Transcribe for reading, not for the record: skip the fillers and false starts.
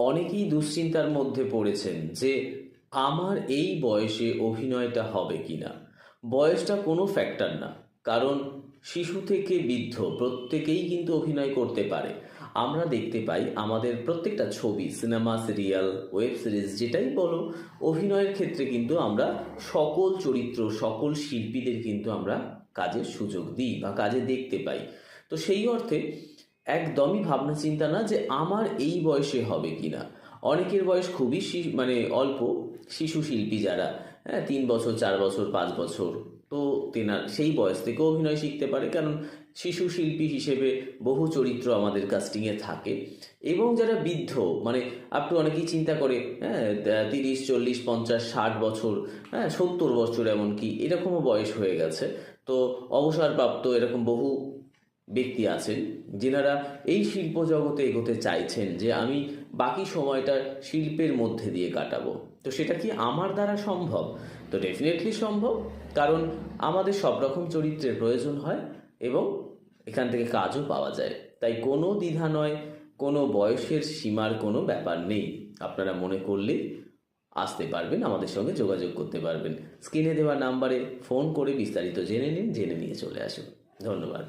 অনেকেই দুশ্চিন্তার মধ্যে পড়েছেন যে আমার এই বয়সে অভিনয়টা হবে কিনা। বয়সটা কোনো ফ্যাক্টর না, কারণ শিশু থেকে বৃদ্ধ প্রত্যেকেই কিন্তু অভিনয় করতে পারে। আমরা দেখতে পাই আমাদের প্রত্যেকটা ছবি, সিনেমা, সিরিয়াল, ওয়েব সিরিজ যেটাই বলো, অভিনয়ের ক্ষেত্রে কিন্তু আমরা সকল চরিত্র, সকল শিল্পীদের কিন্তু আমরা কাজের সুযোগ দিই বা কাজে দেখতে পাই। তো সেই অর্থে একদমই ভাবনা চিন্তা না যে আমার এই বয়সে হবে কিনা। অনেকের বয়স খুবই মানে অল্প, শিশু শিল্পী যারা, হ্যাঁ, 3 বছর, 4 বছর, 5 বছর, তো তেনার সেই বয়স থেকে অভিনয় শিখতে পারে, কারণ শিশু শিল্পী হিসেবে বহু চরিত্র আমাদের কাস্টিংয়ে থাকে। এবং যারা বৃদ্ধ, মানে আপটু অনেকেই চিন্তা করে, হ্যাঁ, 30, 40, 50, 60 বছর, হ্যাঁ, 70 বছর, এমনকি এরকমও বয়স হয়ে গেছে। তো অবসরপ্রাপ্ত এরকম বহু ব্যক্তি আছেন যেনারা এই শিল্প জগতে এগোতে চাইছেন যে আমি বাকি সময়টা শিল্পের মধ্যে দিয়ে কাটাবো। তো সেটা কি আমার দ্বারা সম্ভব? তো ডেফিনেটলি সম্ভব, কারণ আমাদের সব রকম চরিত্রের প্রয়োজন হয় এবং এখান থেকে কাজও পাওয়া যায়। তাই কোনো দ্বিধা নয়, কোনো বয়সের সীমার কোনো ব্যাপার নেই। আপনারা মনে করলে আসতে পারবেন, আমাদের সঙ্গে যোগাযোগ করতে পারবেন। স্ক্রিনে দেওয়া নাম্বারে ফোন করে বিস্তারিত জেনে নিন, জেনে নিয়ে চলে আসুন। ধন্যবাদ।